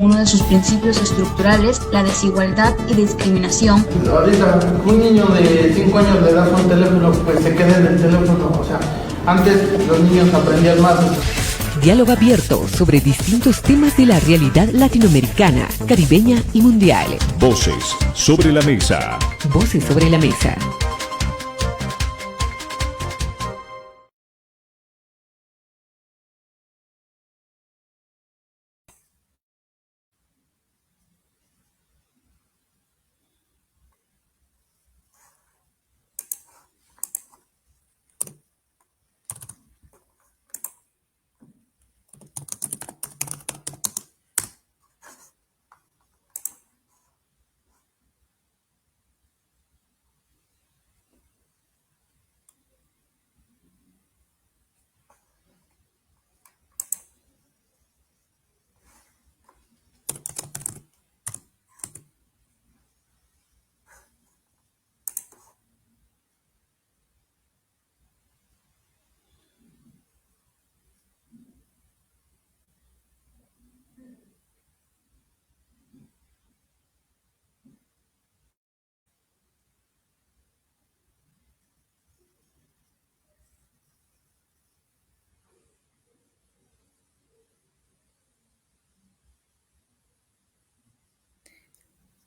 uno de sus principios estructurales la desigualdad y discriminación. Ahorita un niño de 5 años le das un teléfono, pues se queda en el teléfono, o sea, antes los niños aprendían más. Diálogo abierto sobre distintos temas de la realidad latinoamericana, caribeña y mundial. Voces sobre la mesa. Voces sobre la mesa.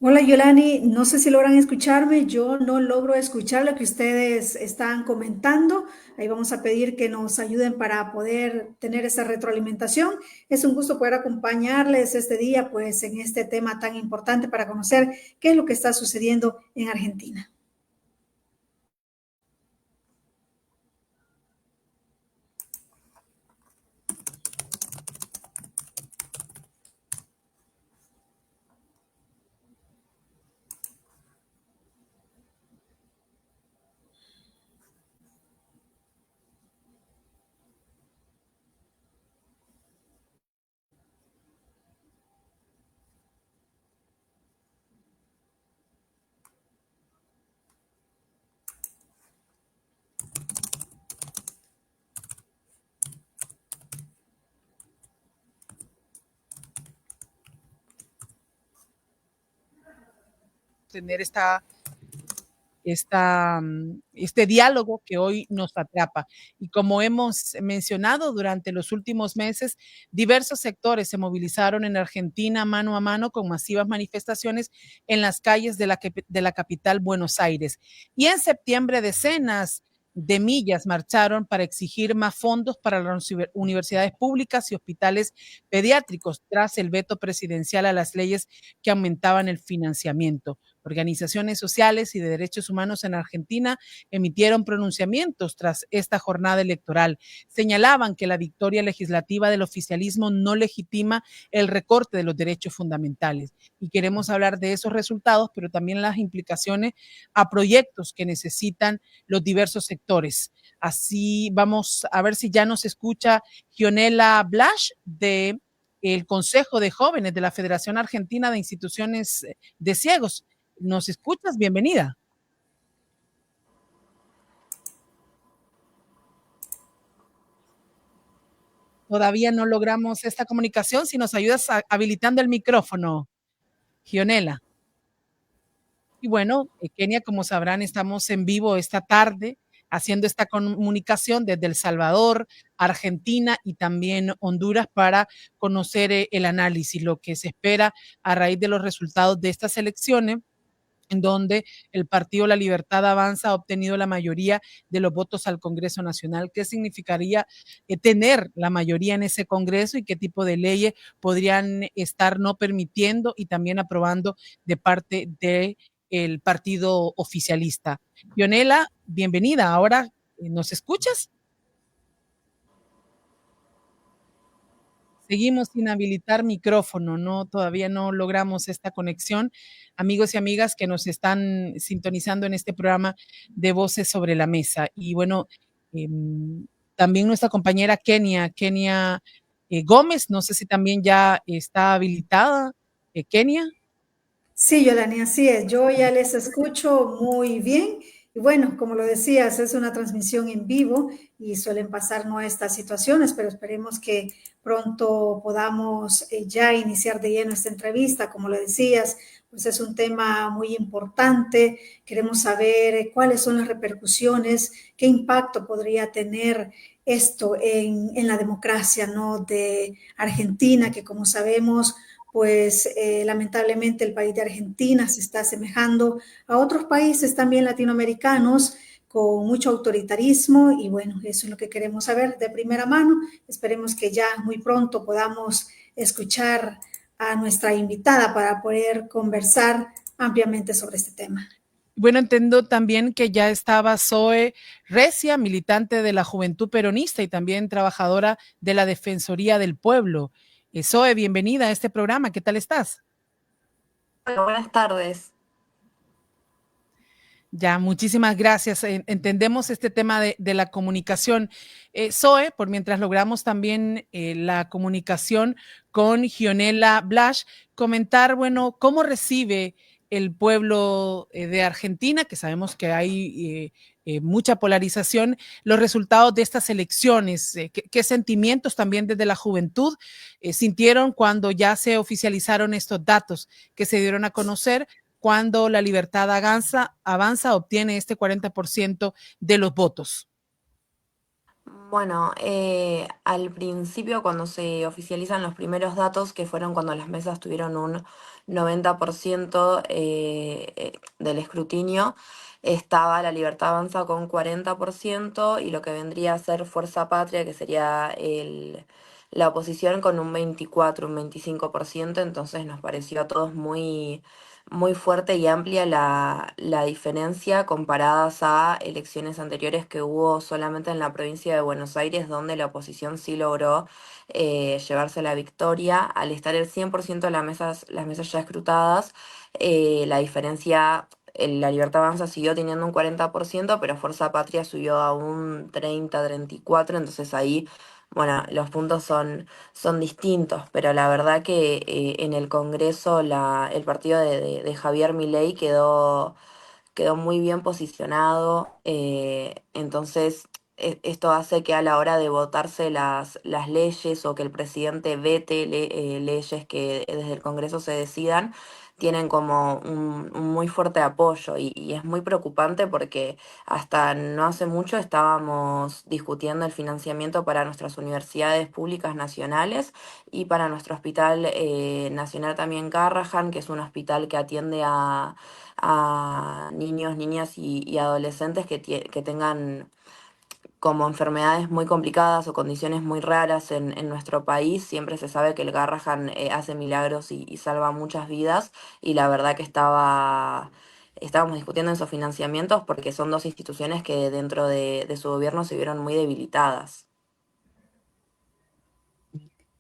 Hola Yolani, no sé si logran escucharme, yo no logro escuchar lo que ustedes están comentando. Ahí vamos a pedir que nos ayuden para poder tener esa retroalimentación. Es un gusto poder acompañarles este día, pues en este tema tan importante para conocer qué es lo que está sucediendo en Argentina. Tener este diálogo que hoy nos atrapa. Y como hemos mencionado durante los últimos meses, diversos sectores se movilizaron en Argentina mano a mano con masivas manifestaciones en las calles de la capital Buenos Aires. Y en septiembre decenas de millas marcharon para exigir más fondos para las universidades públicas y hospitales pediátricos tras el veto presidencial a las leyes que aumentaban el financiamiento. Organizaciones sociales y de derechos humanos en Argentina emitieron pronunciamientos tras esta jornada electoral. Señalaban que la victoria legislativa del oficialismo no legitima el recorte de los derechos fundamentales. Y queremos hablar de esos resultados, pero también las implicaciones a proyectos que necesitan los diversos sectores. Así vamos a ver si ya nos escucha Gionela Blash de el Consejo de Jóvenes de la Federación Argentina de Instituciones de Ciegos. ¿Nos escuchas? Bienvenida. Todavía no logramos esta comunicación. Si nos ayudas habilitando el micrófono, Gionela. Y bueno, Kenia, como sabrán, estamos en vivo esta tarde haciendo esta comunicación desde El Salvador, Argentina y también Honduras para conocer el análisis, lo que se espera a raíz de los resultados de estas elecciones, en donde el Partido La Libertad Avanza ha obtenido la mayoría de los votos al Congreso Nacional. ¿Qué significaría tener la mayoría en ese Congreso y qué tipo de leyes podrían estar no permitiendo y también aprobando de parte del partido oficialista? Ionela, bienvenida. Ahora, ¿nos escuchas? Seguimos sin habilitar micrófono, no, todavía no logramos esta conexión. Amigos y amigas que nos están sintonizando en este programa de Voces sobre la Mesa. Y bueno, eh, también nuestra compañera Kenia Gómez, no sé si también ya está habilitada. Kenia. Sí, Yolani, así es. Yo ya les escucho muy bien Y bueno, como lo decías, es una transmisión en vivo y suelen pasar no estas situaciones, pero esperemos que pronto podamos ya iniciar de lleno esta entrevista. Como lo decías, pues es un tema muy importante. Queremos saber cuáles son las repercusiones, qué impacto podría tener esto en la democracia, ¿no?, de Argentina, que como sabemos, pues lamentablemente el país de Argentina se está asemejando a otros países también latinoamericanos con mucho autoritarismo y bueno, eso es lo que queremos saber de primera mano. Esperemos que ya muy pronto podamos escuchar a nuestra invitada para poder conversar ampliamente sobre este tema. Bueno, entiendo también que ya estaba Zoe Recia, militante de la Juventud Peronista y también trabajadora de la Defensoría del Pueblo. Zoe, bienvenida a este programa. ¿Qué tal estás? Bueno, buenas tardes. Ya, muchísimas gracias. Entendemos este tema de la comunicación. Zoe, por mientras logramos también la comunicación con Gionela Blash, comentar, bueno, cómo recibe el pueblo de Argentina, que sabemos que hay mucha polarización, los resultados de estas elecciones, qué sentimientos también desde la juventud sintieron cuando ya se oficializaron estos datos que se dieron a conocer, cuando La Libertad Avanza obtiene este 40% de los votos. Bueno, al principio cuando se oficializan los primeros datos, que fueron cuando las mesas tuvieron un 90% del escrutinio, estaba La Libertad Avanza con 40% y lo que vendría a ser Fuerza Patria, que sería la oposición, con un 24, un 25%. Entonces nos pareció a todos muy fuerte y amplia la diferencia comparadas a elecciones anteriores que hubo solamente en la provincia de Buenos Aires, donde la oposición sí logró llevarse la victoria. Al estar el 100% de las mesas ya escrutadas, la diferencia... La Libertad Avanza siguió teniendo un 40%, pero Fuerza Patria subió a un 30, 34%. Entonces ahí, bueno, los puntos son distintos, pero la verdad que en el Congreso el partido de Javier Milei quedó muy bien posicionado. Entonces esto hace que a la hora de votarse las leyes o que el presidente vete leyes que desde el Congreso se decidan, tienen como un muy fuerte apoyo y es muy preocupante porque hasta no hace mucho estábamos discutiendo el financiamiento para nuestras universidades públicas nacionales y para nuestro hospital nacional también Garrahan, que es un hospital que atiende a niños, niñas y adolescentes que tengan como enfermedades muy complicadas o condiciones muy raras en nuestro país. Siempre se sabe que el Garrahan hace milagros y salva muchas vidas, y la verdad que estábamos discutiendo esos financiamientos porque son dos instituciones que dentro de su gobierno se vieron muy debilitadas.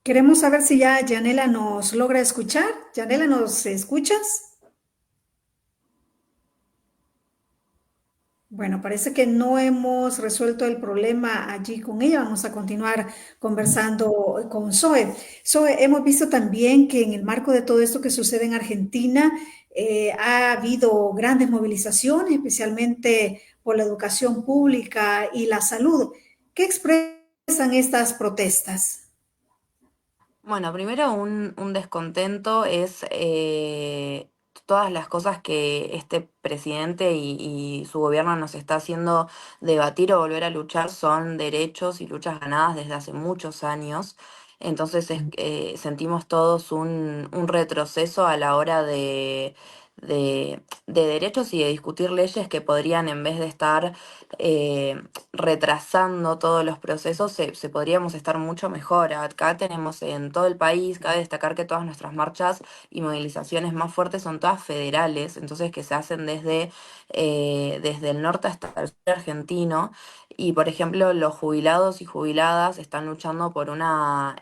Queremos saber si ya Yanela nos logra escuchar. Yanela, ¿nos escuchas? Bueno, parece que no hemos resuelto el problema allí con ella. Vamos a continuar conversando con Zoe. Zoe, hemos visto también que en el marco de todo esto que sucede en Argentina, ha habido grandes movilizaciones, especialmente por la educación pública y la salud. ¿Qué expresan estas protestas? Bueno, primero un descontento es todas las cosas que este presidente y su gobierno nos está haciendo debatir o volver a luchar son derechos y luchas ganadas desde hace muchos años. Entonces sentimos todos un retroceso a la hora de derechos y de discutir leyes que podrían, en vez de estar retrasando todos los procesos, se podríamos estar mucho mejor. Acá tenemos en todo el país, cabe destacar que todas nuestras marchas y movilizaciones más fuertes son todas federales, entonces que se hacen desde el norte hasta el sur argentino. Y por ejemplo, los jubilados y jubiladas están luchando por una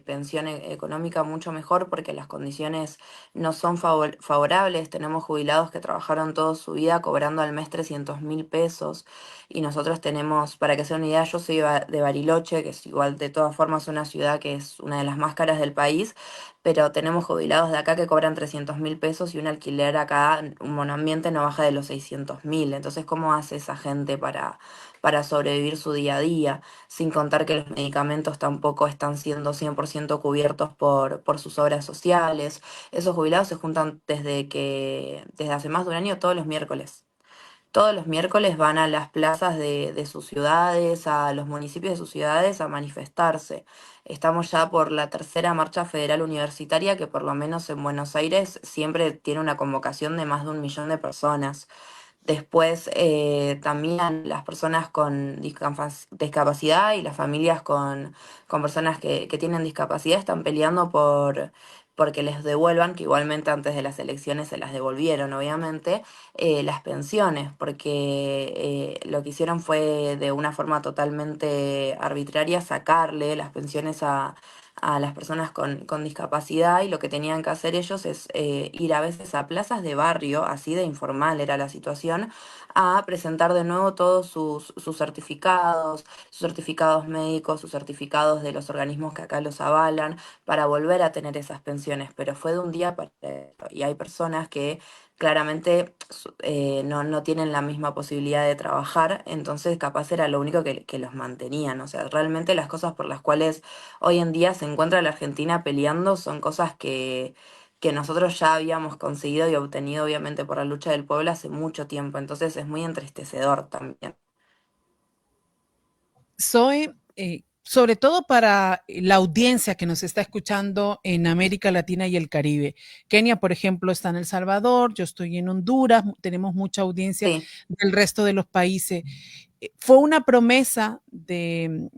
pensión económica mucho mejor porque las condiciones no son favorables. Tenemos jubilados que trabajaron toda su vida cobrando al mes 300.000 pesos, y nosotros tenemos, para que sea una idea, yo soy de Bariloche, que es igual de todas formas una ciudad que es una de las más caras del país, pero tenemos jubilados de acá que cobran 300.000 pesos y un alquiler acá, un monoambiente, no baja de los 600.000. Entonces, ¿cómo hace esa gente para sobrevivir su día a día? Sin contar que los medicamentos tampoco están siendo 100% cubiertos por sus obras sociales. Esos jubilados se juntan desde hace más de un año todos los miércoles. Todos los miércoles van a las plazas de sus ciudades, a los municipios de sus ciudades a manifestarse. Estamos ya por la tercera marcha federal universitaria, que por lo menos en Buenos Aires siempre tiene una convocación de más de 1 millón de personas. Después también las personas con discapacidad y las familias con personas que tienen discapacidad están peleando porque les devuelvan, que igualmente antes de las elecciones se las devolvieron, obviamente, las pensiones, porque lo que hicieron fue de una forma totalmente arbitraria sacarle las pensiones a las personas con discapacidad, y lo que tenían que hacer ellos es ir a veces a plazas de barrio, así de informal era la situación, a presentar de nuevo todos sus certificados médicos, sus certificados de los organismos que acá los avalan, para volver a tener esas pensiones, pero fue de un día para otro. Y hay personas que claramente no tienen la misma posibilidad de trabajar, entonces capaz era lo único que los mantenían. O sea, realmente las cosas por las cuales hoy en día se encuentra la Argentina peleando son cosas que nosotros ya habíamos conseguido y obtenido, obviamente, por la lucha del pueblo hace mucho tiempo. Entonces es muy entristecedor también. Soy, sobre todo para la audiencia que nos está escuchando en América Latina y el Caribe. Kenia, por ejemplo, está en El Salvador, yo estoy en Honduras, tenemos mucha audiencia Sí, del resto de los países. Fue una promesa de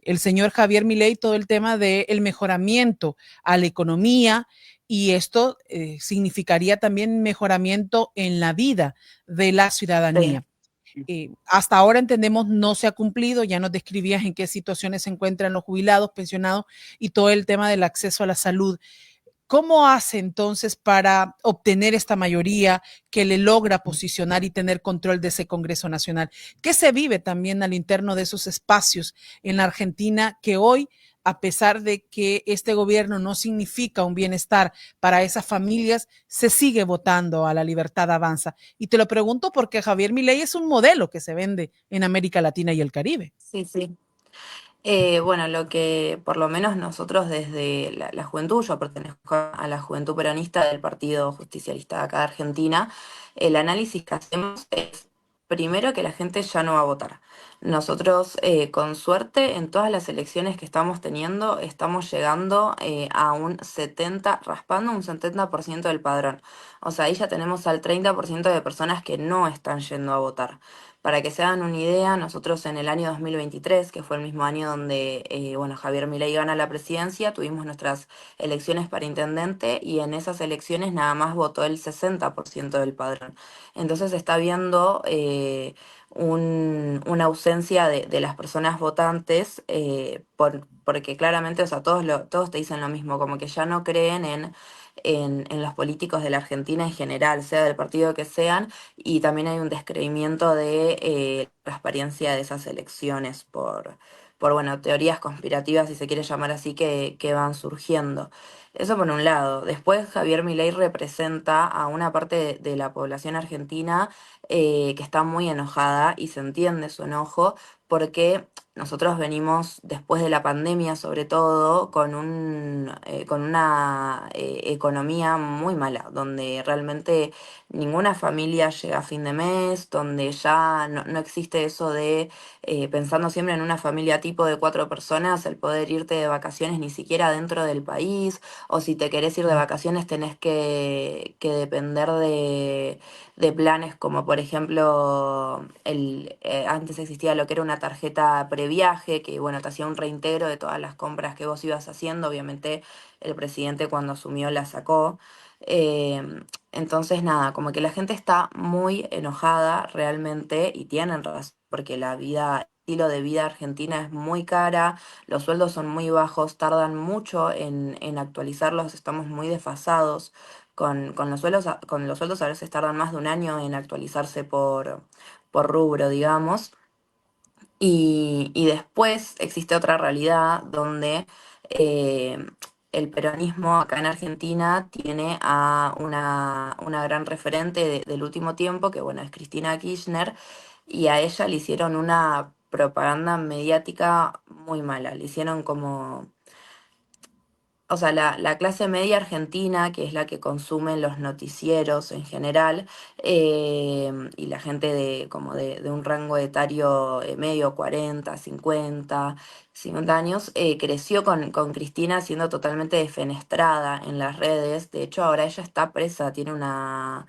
el señor Javier Milei todo el tema del mejoramiento a la economía, y esto significaría también mejoramiento en la vida de la sí. ciudadanía. Hasta ahora entendemos no se ha cumplido, ya nos describías en qué situaciones se encuentran los jubilados, pensionados y todo el tema del acceso a la salud. ¿Cómo hace entonces para obtener esta mayoría que le logra posicionar y tener control de ese Congreso Nacional? ¿Qué se vive también al interno de esos espacios en la Argentina que hoy, a pesar de que este gobierno no significa un bienestar para esas familias, se sigue votando a la libertad avanza? Y te lo pregunto porque Javier Milei es un modelo que se vende en América Latina y el Caribe. Sí, sí. Bueno, lo que por lo menos nosotros desde la juventud, yo pertenezco a la juventud peronista del Partido Justicialista de acá de Argentina, el análisis que hacemos es primero que la gente ya no va a votar. Nosotros, con suerte, en todas las elecciones que estamos teniendo, estamos llegando a un 70, raspando un 70% del padrón. O sea, ahí ya tenemos al 30% de personas que no están yendo a votar. Para que se hagan una idea, nosotros en el año 2023, que fue el mismo año donde bueno, Javier Milei gana la presidencia, tuvimos nuestras elecciones para intendente, y en esas elecciones nada más votó el 60% del padrón. Entonces se está viendo una ausencia de las personas votantes, porque claramente, o sea, todos te dicen lo mismo, como que ya no creen en los políticos de la Argentina en general, sea del partido que sean, y también hay un descreimiento de transparencia de esas elecciones por bueno, teorías conspirativas, si se quiere llamar así, que van surgiendo. Eso por un lado. Después, Javier Milei representa a una parte de la población argentina que está muy enojada, y se entiende su enojo, porque nosotros venimos después de la pandemia, sobre todo, con una economía muy mala, donde realmente ninguna familia llega a fin de mes, donde ya no existe eso de, pensando siempre en una familia tipo de 4 personas, el poder irte de vacaciones ni siquiera dentro del país, o si te querés ir de vacaciones tenés que depender de planes como, por ejemplo, antes existía lo que era una tarjeta previaje, que bueno, te hacía un reintegro de todas las compras que vos ibas haciendo. Obviamente el presidente cuando asumió la sacó. Entonces nada, como que la gente está muy enojada realmente, y tienen razón, porque el estilo de vida argentina es muy cara, los sueldos son muy bajos, tardan mucho en actualizarlos, estamos muy desfasados con los sueldos, con los sueldos a veces tardan más de un año en actualizarse por rubro, digamos. Y después existe otra realidad donde eh, el peronismo acá en Argentina tiene a una gran referente del último tiempo, que bueno, es Cristina Kirchner, y a ella le hicieron una propaganda mediática muy mala. Le hicieron como, o sea, la clase media argentina, que es la que consume los noticieros en general, y la gente como de un rango etario medio, 40, 50 años, creció con Cristina siendo totalmente defenestrada en las redes. De hecho, ahora ella está presa, tiene una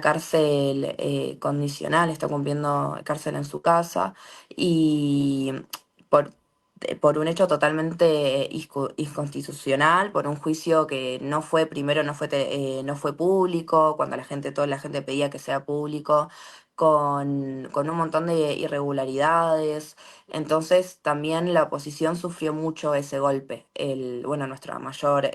cárcel condicional, está cumpliendo cárcel en su casa y por, por un hecho totalmente inconstitucional, por un juicio que no fue, primero no fue público, cuando toda la gente pedía que sea público, con un montón de irregularidades. Entonces también la oposición sufrió mucho ese golpe. Bueno, nuestra mayor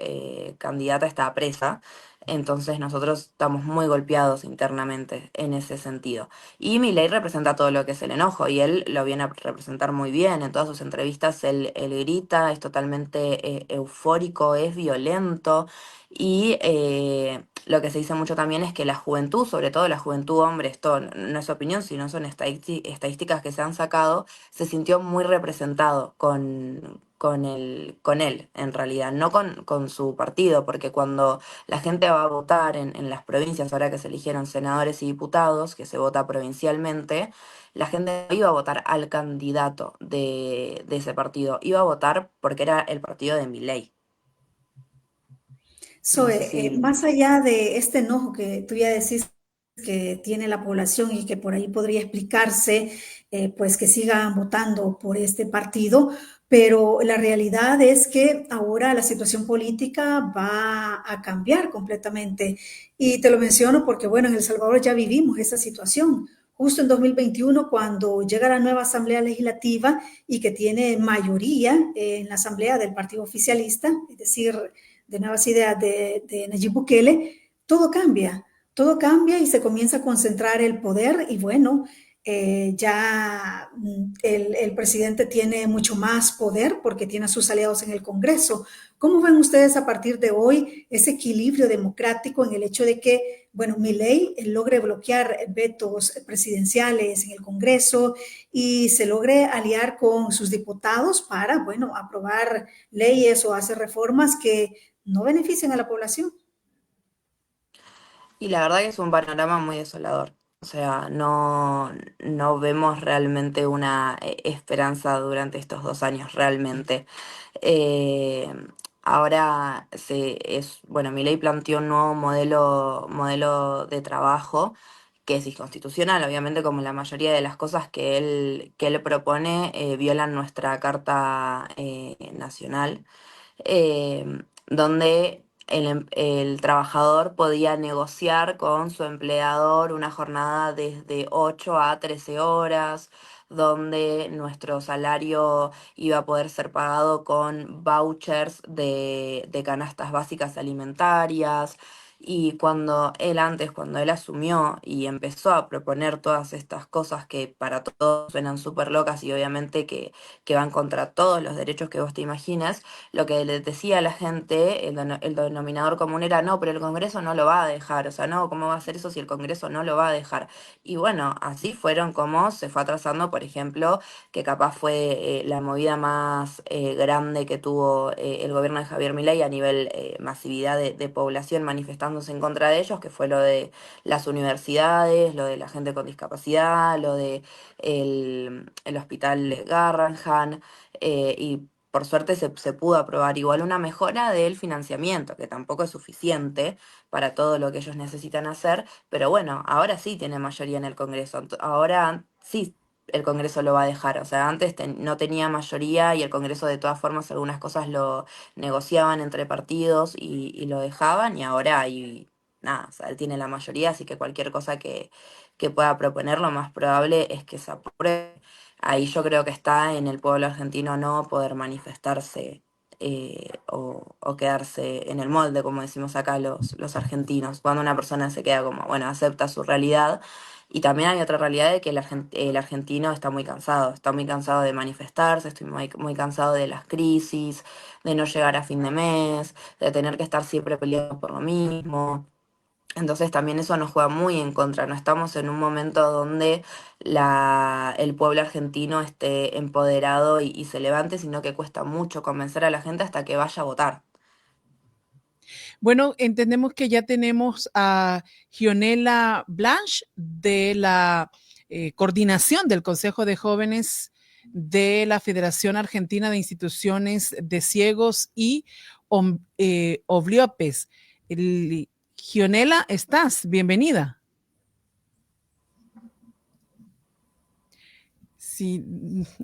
candidata está presa. Entonces nosotros estamos muy golpeados internamente en ese sentido. Y Milei representa todo lo que es el enojo y él lo viene a representar muy bien. En todas sus entrevistas él grita, es totalmente eufórico, es violento. Y lo que se dice mucho también es que la juventud, sobre todo la juventud hombre, esto no es opinión, sino son estadísticas que se han sacado, se sintió muy representado con él, en realidad, no con su partido, porque cuando la gente va a votar en las provincias, ahora que se eligieron senadores y diputados, que se vota provincialmente, la gente no iba a votar al candidato de ese partido, iba a votar porque era el partido de Milei. No sé Zoe, si... más allá de este enojo que tú ya decís que tiene la población y que por ahí podría explicarse, pues que sigan votando por este partido, pero la realidad es que ahora la situación política va a cambiar completamente. Y te lo menciono porque, bueno, en El Salvador ya vivimos esa situación. Justo en 2021, cuando llega la nueva Asamblea Legislativa y que tiene mayoría en la Asamblea del Partido Oficialista, es decir, de nuevas ideas de Nayib Bukele, todo cambia y se comienza a concentrar el poder y bueno, ya el presidente tiene mucho más poder porque tiene a sus aliados en el Congreso. ¿Cómo ven ustedes a partir de hoy ese equilibrio democrático en el hecho de que, bueno, Milei logre bloquear vetos presidenciales en el Congreso y se logre aliar con sus diputados para, bueno, aprobar leyes o hacer reformas que no benefician a la población? Y la verdad que es un panorama muy desolador. O sea, no vemos realmente una esperanza durante estos 2 años, realmente. Eh, Ahora bueno, Milei planteó un nuevo modelo de trabajo que es inconstitucional, obviamente, como la mayoría de las cosas que él propone violan nuestra Carta Nacional, donde el trabajador podía negociar con su empleador una jornada desde 8 a 13 horas, donde nuestro salario iba a poder ser pagado con vouchers de canastas básicas alimentarias. Y cuando él asumió y empezó a proponer todas estas cosas que para todos suenan súper locas y obviamente que van contra todos los derechos que vos te imaginas, lo que le decía a la gente, el denominador común era, no, pero el Congreso no lo va a dejar, o sea, no, ¿cómo va a hacer eso si el Congreso no lo va a dejar? Y bueno, así fueron como se fue atrasando, por ejemplo, que capaz fue la movida más grande que tuvo el gobierno de Javier Milei a nivel masividad de población manifestándose en contra de ellos, que fue lo de las universidades, lo de la gente con discapacidad, lo de el hospital Garrahan, y por suerte se pudo aprobar igual una mejora del financiamiento, que tampoco es suficiente para todo lo que ellos necesitan hacer, pero bueno, ahora sí tiene mayoría en el Congreso, ahora sí el Congreso lo va a dejar, o sea, antes no tenía mayoría y el Congreso de todas formas algunas cosas lo negociaban entre partidos y lo dejaban y ahora hay... Nada, o sea, él tiene la mayoría, así que cualquier cosa que pueda proponer, lo más probable es que se apruebe. Ahí yo creo que está en el pueblo argentino no poder manifestarse o quedarse en el molde, como decimos acá los argentinos, cuando una persona se queda como, bueno, acepta su realidad. Y también hay otra realidad de que el argentino está muy cansado de manifestarse, estoy muy cansado de las crisis, de no llegar a fin de mes, de tener que estar siempre peleando por lo mismo. Entonces también eso nos juega muy en contra. No estamos en un momento donde el pueblo argentino esté empoderado y se levante, sino que cuesta mucho convencer a la gente hasta que vaya a votar. Bueno, entendemos que ya tenemos a Gionela Blanche de la coordinación del Consejo de Jóvenes de la Federación Argentina de Instituciones de Ciegos y Obliopes. Gionela, ¿estás? Bienvenida. Si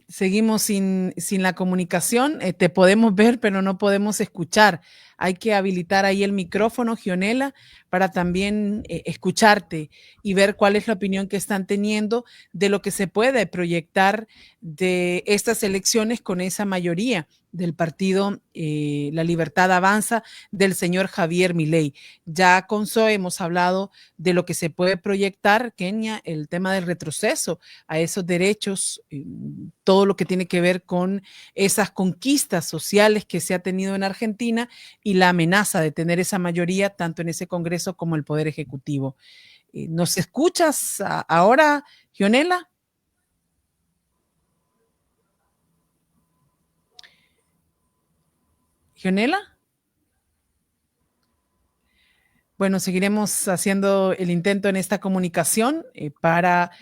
seguimos sin la comunicación, te podemos ver, pero no podemos escuchar. Hay que habilitar ahí el micrófono, Gionela, para también escucharte y ver cuál es la opinión que están teniendo de lo que se puede proyectar de estas elecciones con esa mayoría del partido La Libertad Avanza del señor Javier Milei. Ya con Zoe hemos hablado de lo que se puede proyectar, Kenia, el tema del retroceso a esos derechos, todo lo que tiene que ver con esas conquistas sociales que se ha tenido en Argentina y la amenaza de tener esa mayoría tanto en ese Congreso como el Poder Ejecutivo. ¿Nos escuchas ahora, Gionela? ¿Gionela? Bueno, seguiremos haciendo el intento en esta comunicación para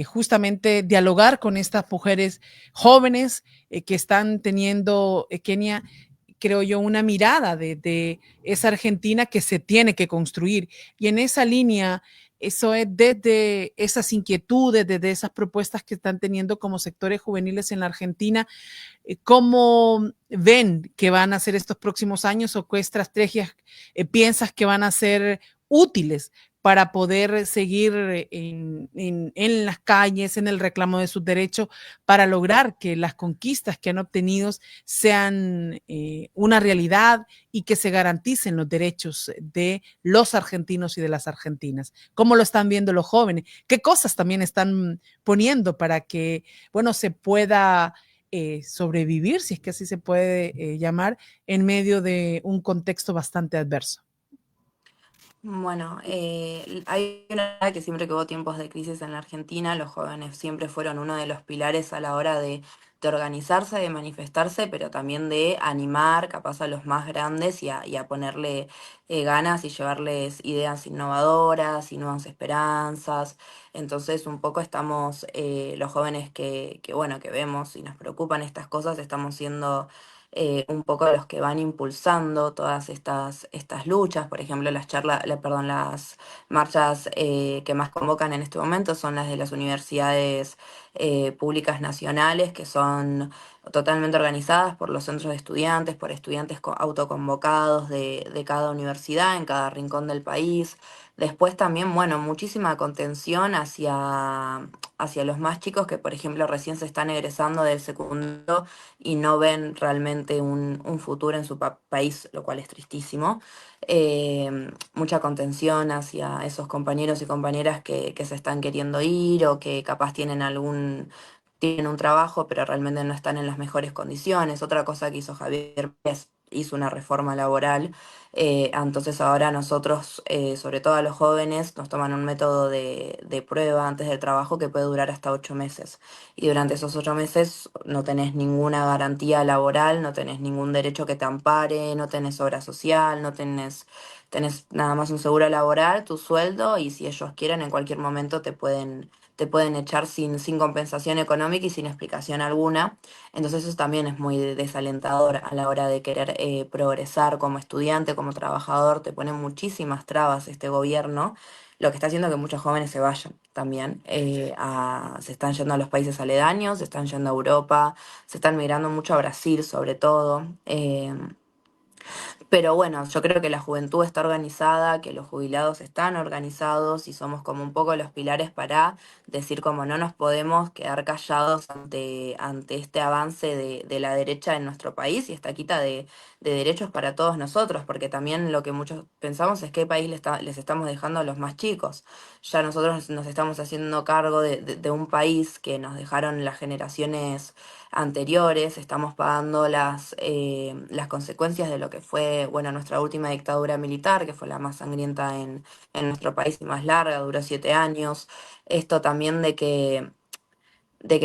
justamente dialogar con estas mujeres jóvenes que están teniendo, Kenia, creo yo, una mirada de esa Argentina que se tiene que construir. Y en esa línea, eso es desde esas inquietudes, desde esas propuestas que están teniendo como sectores juveniles en la Argentina, ¿cómo ven que van a ser estos próximos años o qué estrategias piensas que van a ser útiles para poder seguir en las calles, en el reclamo de sus derechos, para lograr que las conquistas que han obtenido sean una realidad y que se garanticen los derechos de los argentinos y de las argentinas? ¿Cómo lo están viendo los jóvenes? ¿Qué cosas también están poniendo para que, bueno, se pueda sobrevivir, si es que así se puede llamar, en medio de un contexto bastante adverso? Bueno, hay una verdad que siempre que hubo tiempos de crisis en la Argentina, los jóvenes siempre fueron uno de los pilares a la hora de organizarse, de manifestarse, pero también de animar capaz a los más grandes y a ponerle ganas y llevarles ideas innovadoras y nuevas esperanzas. Entonces, un poco estamos, los jóvenes bueno, que vemos y nos preocupan estas cosas, estamos siendo un poco los que van impulsando todas estas luchas. Por ejemplo, las marchas que más convocan en este momento son las de las universidades públicas nacionales, que son totalmente organizadas por los centros de estudiantes, por estudiantes autoconvocados de cada universidad en cada rincón del país. Después también, bueno, muchísima contención hacia los más chicos que, por ejemplo, recién se están egresando del secundario y no ven realmente un futuro en su país, lo cual es tristísimo. Mucha contención hacia esos compañeros y compañeras que se están queriendo ir o que capaz tienen un trabajo, pero realmente no están en las mejores condiciones. Otra cosa que hizo Javier es hizo una reforma laboral. Entonces ahora nosotros, sobre todo a los jóvenes, nos toman un método de prueba antes del trabajo que puede durar hasta 8 meses. Y durante esos 8 meses no tenés ninguna garantía laboral, no tenés ningún derecho que te ampare, no tenés obra social, tenés nada más un seguro laboral, tu sueldo, y si ellos quieren, en cualquier momento te pueden echar sin compensación económica y sin explicación alguna. Entonces eso también es muy desalentador a la hora de querer progresar como estudiante, como trabajador. Te pone muchísimas trabas este gobierno, lo que está haciendo que muchos jóvenes se vayan también. Se están yendo a los países aledaños, se están yendo a Europa, se están migrando mucho a Brasil sobre todo. Pero bueno, yo creo que la juventud está organizada, que los jubilados están organizados y somos como un poco los pilares para decir como no nos podemos quedar callados ante este avance de la derecha en nuestro país y esta quita de derechos para todos nosotros, porque también lo que muchos pensamos es qué país les estamos dejando a los más chicos. Ya nosotros nos estamos haciendo cargo de un país que nos dejaron las generaciones anteriores, estamos pagando las consecuencias de lo que fue, bueno, nuestra última dictadura militar, que fue la más sangrienta en nuestro país y más larga, duró 7 años. Esto también de que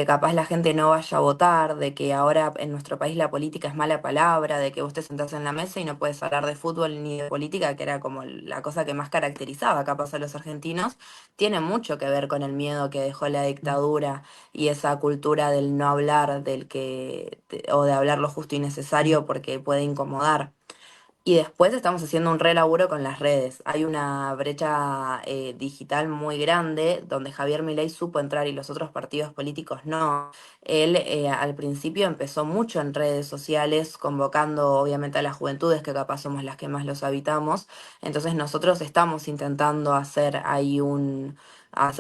capaz la gente no vaya a votar, de que ahora en nuestro país la política es mala palabra, de que vos te sentás en la mesa y no puedes hablar de fútbol ni de política, que era como la cosa que más caracterizaba capaz a los argentinos, tiene mucho que ver con el miedo que dejó la dictadura y esa cultura del no hablar, o de hablar lo justo y necesario porque puede incomodar. Y después estamos haciendo un re laburo con las redes. Hay una brecha digital muy grande donde Javier Milei supo entrar y los otros partidos políticos no. Él al principio empezó mucho en redes sociales, convocando obviamente a las juventudes, que capaz somos las que más los habitamos. Entonces nosotros estamos intentando hacer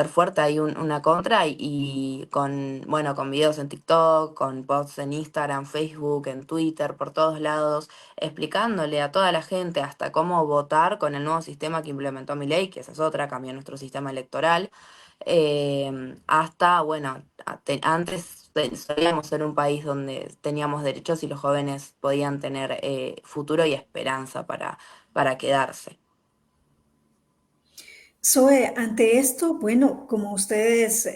fuerte ahí una contra y bueno, con videos en TikTok, con posts en Instagram, Facebook, en Twitter, por todos lados explicándole a toda la gente hasta cómo votar con el nuevo sistema que implementó Milei, que esa es otra, cambió nuestro sistema electoral, hasta, bueno, antes solíamos ser un país donde teníamos derechos y los jóvenes podían tener futuro y esperanza para quedarse. Zoe, ante esto, bueno, como ustedes,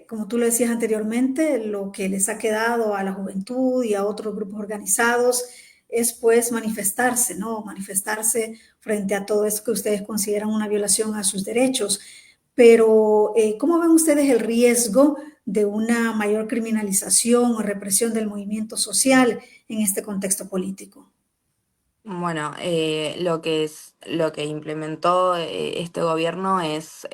como tú lo decías anteriormente, lo que les ha quedado a la juventud y a otros grupos organizados es pues manifestarse, ¿no? Manifestarse frente a todo esto que ustedes consideran una violación a sus derechos. Pero, ¿cómo ven ustedes el riesgo de una mayor criminalización o represión del movimiento social en este contexto político? Bueno, lo que implementó este gobierno es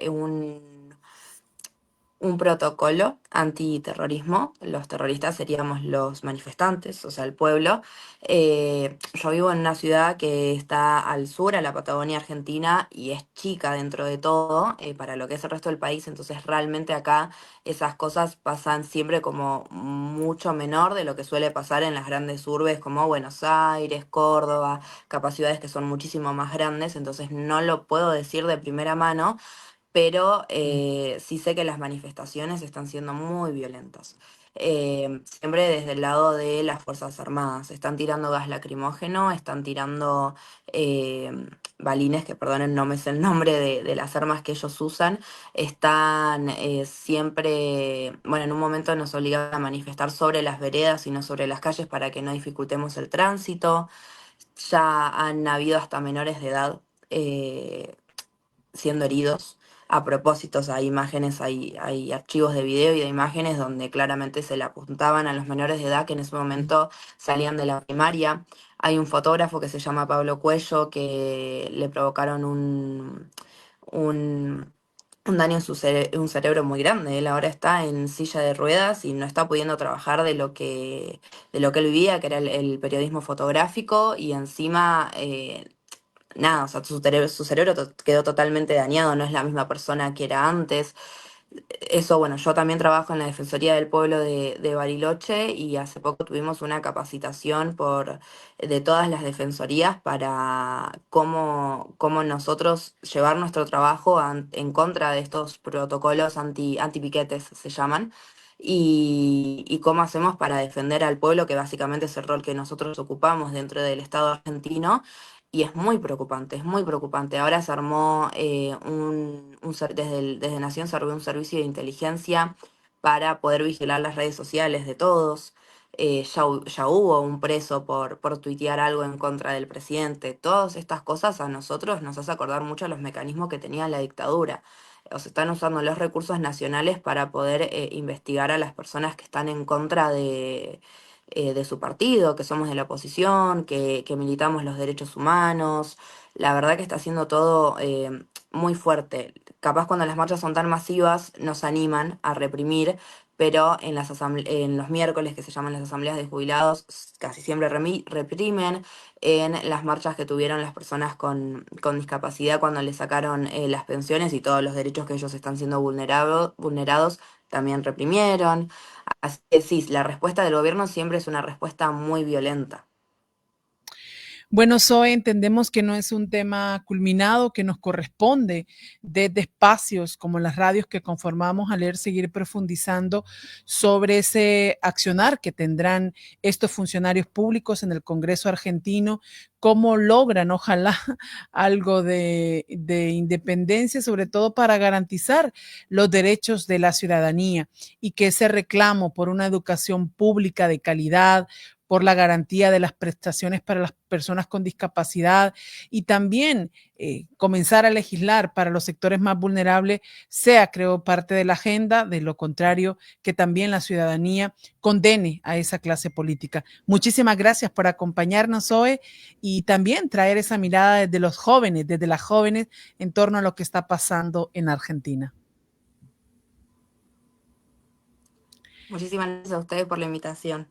un protocolo antiterrorismo. Los terroristas seríamos los manifestantes, o sea, el pueblo. Yo vivo en una ciudad que está al sur, a la Patagonia Argentina, y es chica dentro de todo, para lo que es el resto del país. Entonces, realmente acá esas cosas pasan siempre como mucho menor de lo que suele pasar en las grandes urbes como Buenos Aires, Córdoba, capacidades que son muchísimo más grandes. Entonces, no lo puedo decir de primera mano, pero sí sé que las manifestaciones están siendo muy violentas. Siempre desde el lado de las Fuerzas Armadas. Están tirando gas lacrimógeno, están tirando eh, balines, que perdonen, no me sé el nombre de las armas que ellos usan. Están siempre, bueno, en un momento nos obligaban a manifestar sobre las veredas y no sobre las calles para que no dificultemos el tránsito. Ya han habido hasta menores de edad siendo heridos. A propósito, hay imágenes, hay archivos de video y de imágenes donde claramente se le apuntaban a los menores de edad que en ese momento salían de la primaria. Hay un fotógrafo que se llama Pablo Cuello que le provocaron un, un daño en un cerebro muy grande. Él ahora está en silla de ruedas y no está pudiendo trabajar de lo que él vivía, que era el periodismo fotográfico, y encima nada, o sea, su cerebro quedó totalmente dañado, no es la misma persona que era antes. Eso, bueno, yo también trabajo en la Defensoría del Pueblo de Bariloche y hace poco tuvimos una capacitación de todas las defensorías para cómo nosotros llevar nuestro trabajo en contra de estos protocolos antipiquetes, se llaman. Y cómo hacemos para defender al pueblo, que básicamente es el rol que nosotros ocupamos dentro del Estado argentino, y es muy preocupante, es muy preocupante. Ahora se armó desde Nación se armó un servicio de inteligencia para poder vigilar las redes sociales de todos. Ya hubo un preso por tuitear algo en contra del presidente. Todas estas cosas a nosotros nos hace acordar mucho a los mecanismos que tenía la dictadura. O se están usando los recursos nacionales para poder investigar a las personas que están en contra de su partido, que somos de la oposición, que militamos los derechos humanos. La verdad que está siendo todo muy fuerte. capaz cuando las marchas son tan masivas nos animan a reprimir, pero en los miércoles, que se llaman las asambleas de jubilados, casi siempre reprimen. En las marchas que tuvieron las personas con discapacidad cuando les sacaron las pensiones y todos los derechos que ellos están siendo vulnerados, también reprimieron. Así que sí, la respuesta del gobierno siempre es una respuesta muy violenta. Bueno, Zoe, entendemos que no es un tema culminado, que nos corresponde desde espacios como las radios que conformamos a leer, seguir profundizando sobre ese accionar que tendrán estos funcionarios públicos en el Congreso argentino, cómo logran, ojalá, algo de independencia, sobre todo para garantizar los derechos de la ciudadanía y que ese reclamo por una educación pública de calidad, por la garantía de las prestaciones para las personas con discapacidad y también comenzar a legislar para los sectores más vulnerables sea, creo, parte de la agenda. De lo contrario, que también la ciudadanía condene a esa clase política. Muchísimas gracias por acompañarnos hoy y también traer esa mirada desde los jóvenes, desde las jóvenes, en torno a lo que está pasando en Argentina. Muchísimas gracias a ustedes por la invitación.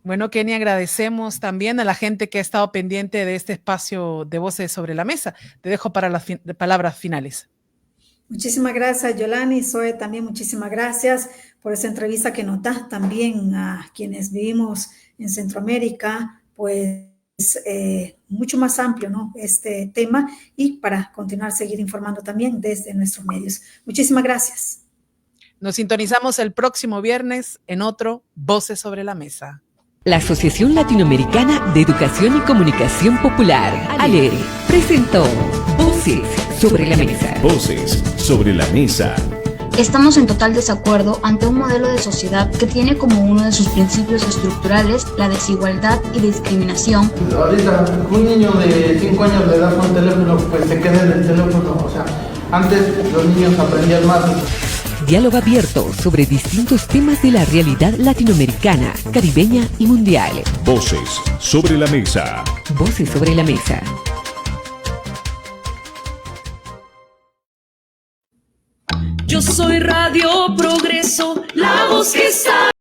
Bueno, Kenny, agradecemos también a la gente que ha estado pendiente de este espacio de Voces sobre la Mesa. Te dejo para las palabras finales. Muchísimas gracias, Yolani. Zoe, también muchísimas gracias por esa entrevista que nos das también a quienes vivimos en Centroamérica, pues mucho más amplio, ¿no?, este tema, y para continuar, seguir informando también desde nuestros medios. Muchísimas gracias. Nos sintonizamos el próximo viernes en otro Voces sobre la Mesa. La Asociación Latinoamericana de Educación y Comunicación Popular, ALERE, presentó Voces sobre la Mesa. Voces sobre la Mesa. Estamos en total desacuerdo ante un modelo de sociedad que tiene como uno de sus principios estructurales la desigualdad y discriminación. Ahorita un niño de 5 años de edad con teléfono, pues se queda en el teléfono. O sea, antes los niños aprendían más. Diálogo abierto sobre distintos temas de la realidad latinoamericana, caribeña y mundial. Voces sobre la Mesa. Voces sobre la Mesa. Yo soy Radio Progreso, la voz que está